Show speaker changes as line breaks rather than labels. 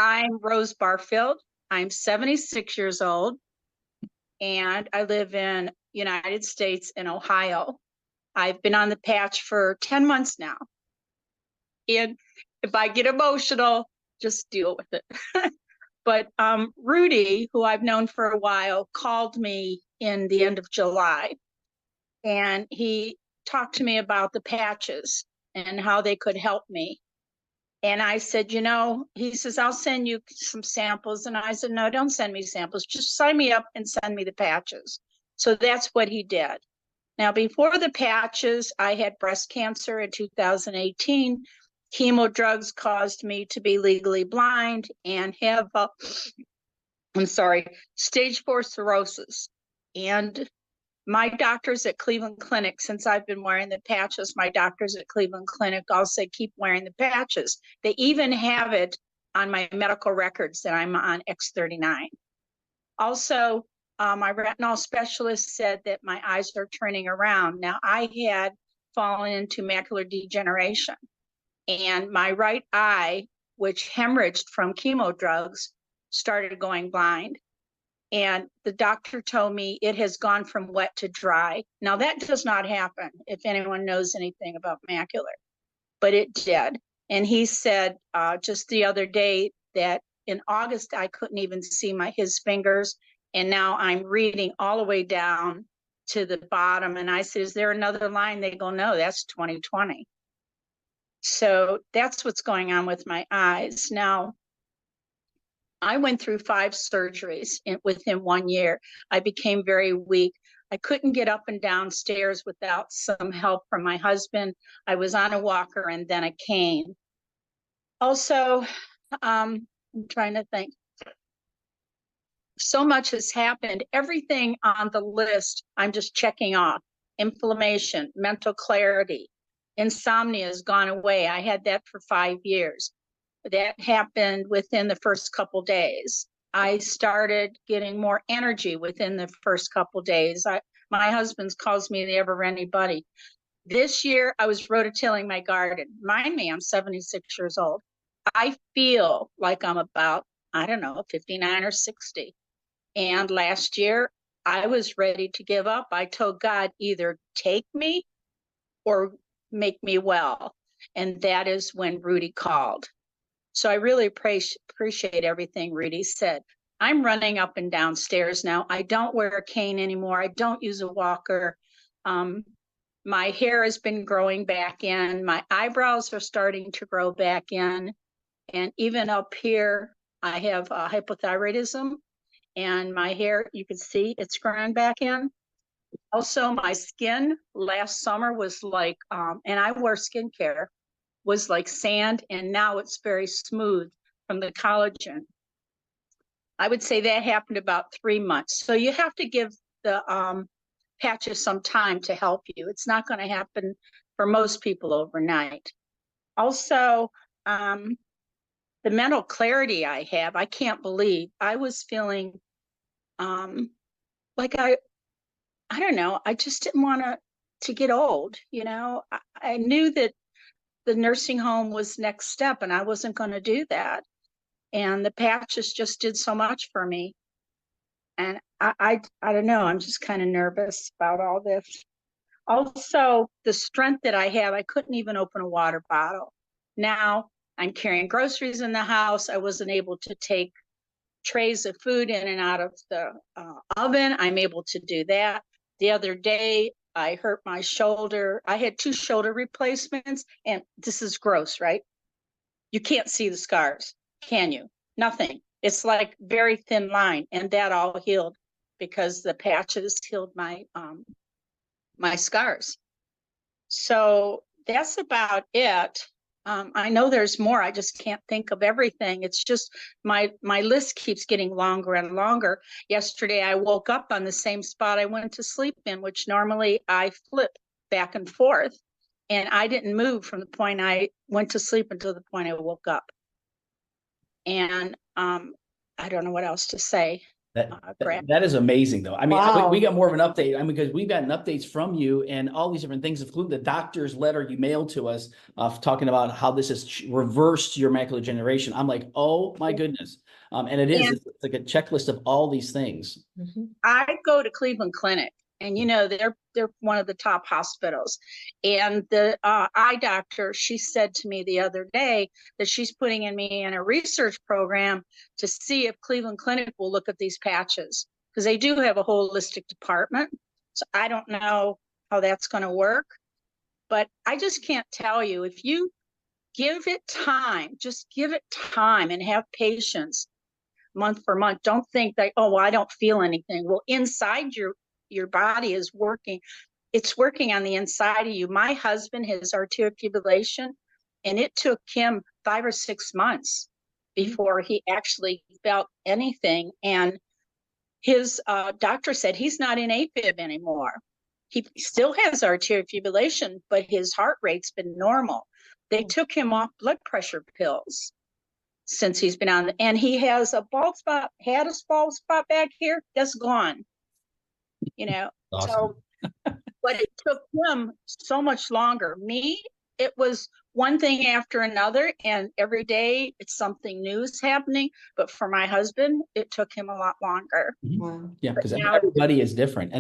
I'm Rose Barfield. I'm 76 years old, and I live in United States in Ohio. I've been on the patch for 10 months now. And if I get emotional, just deal with it. But Rudy, who I've known for a while, called me in the end of July, and he talked to me about the patches and how they could help me. And I said, he says, I'll send you some samples. And I said, no, don't send me samples. Just sign me up and send me the patches. So that's what he did. Now, before the patches, I had breast cancer in 2018. Chemo drugs caused me to be legally blind and have, stage 4 cirrhosis. And my doctors at Cleveland Clinic, since I've been wearing the patches, my doctors at Cleveland Clinic all say, keep wearing the patches. They even have it on my medical records that I'm on X39. Also, my retinal specialist said that my eyes are turning around. Now, I had fallen into macular degeneration, and my right eye, which hemorrhaged from chemo drugs, started going blind. And the doctor told me it has gone from wet to dry. Now, that does not happen if anyone knows anything about macular, but it did. And he said just the other day that in August, I couldn't even see his fingers. And now I'm reading all the way down to the bottom. And I said, is there another line? They go, no, that's 20/20. So that's what's going on with my eyes. Now, I went through 5 surgeries within 1 year. I became very weak. I couldn't get up and down stairs without some help from my husband. I was on a walker and then a cane. Also, I'm trying to think. So much has happened. Everything on the list, I'm just checking off. Inflammation, mental clarity, insomnia has gone away. I had that for 5 years. That happened within the first couple days. I started getting more energy within the first couple days. My husband calls me the ever-ready buddy. This year, I was rototilling my garden. Mind me, I'm 76 years old. I feel like I'm about, 59 or 60. And last year, I was ready to give up. I told God, either take me or make me well. And that is when Rudy called. So I really appreciate everything Rudy said. I'm running up and down stairs now. I don't wear a cane anymore. I don't use a walker. My hair has been growing back in. My eyebrows are starting to grow back in. And even up here, I have hypothyroidism. And my hair, you can see it's growing back in. Also, my skin last summer was like, and I wear skincare, was like sand, and now it's very smooth from the collagen. I would say that happened about 3 months. So you have to give the patches some time to help you. It's not going to happen for most people overnight. Also, the mental clarity I have, I can't believe. I was feeling like I don't know, I just didn't want to get old. I knew that the nursing home was next step, and I wasn't going to do that. And the patches just did so much for me. And I don't know, I'm just kind of nervous about all this. Also, the strength that I have, I couldn't even open a water bottle. Now I'm carrying groceries in the house. I wasn't able to take trays of food in and out of the oven. I'm able to do that. The other day, I hurt my shoulder. I had 2 shoulder replacements, and this is gross, right? You can't see the scars, can you? Nothing. It's like very thin line, and that all healed because the patches healed my my scars. So that's about it. I know there's more. I just can't think of everything. It's just my list keeps getting longer and longer. Yesterday, I woke up on the same spot I went to sleep in, which normally I flip back and forth. And I didn't move from the point I went to sleep until the point I woke up. And I don't know what else to say.
That is amazing, though. I mean,
Wow.
we got more of an update. I mean, because we've gotten updates from you and all these different things, including the doctor's letter you mailed to us, talking about how this has reversed your macular degeneration. I'm like, oh my goodness. And it is,
And
it's like a checklist of all these things.
I go to Cleveland Clinic, and they're one of the top hospitals. And the eye doctor, she said to me the other day that she's putting me in a research program to see if Cleveland Clinic will look at these patches, because they do have a holistic department. So I don't know how that's going to work, but I just can't tell you, if you give it time, just give it time and have patience month for month. Don't think that, oh, well, I don't feel anything. Well, inside your body is working. It's working on the inside of you. My husband has arterial fibrillation, and it took him 5 or 6 months before he actually felt anything. And his doctor said he's not in AFib anymore. He still has arterial fibrillation, but his heart rate's been normal. They took him off blood pressure pills since he's been on, and he has a bald spot, had a bald spot back here, that's gone,
Awesome.
So, but it took him so much longer. Me, it was one thing after another, and every day it's something new is happening. But for my husband, it took him a lot longer.
Wow.
Yeah,
But
because
now
everybody is different. And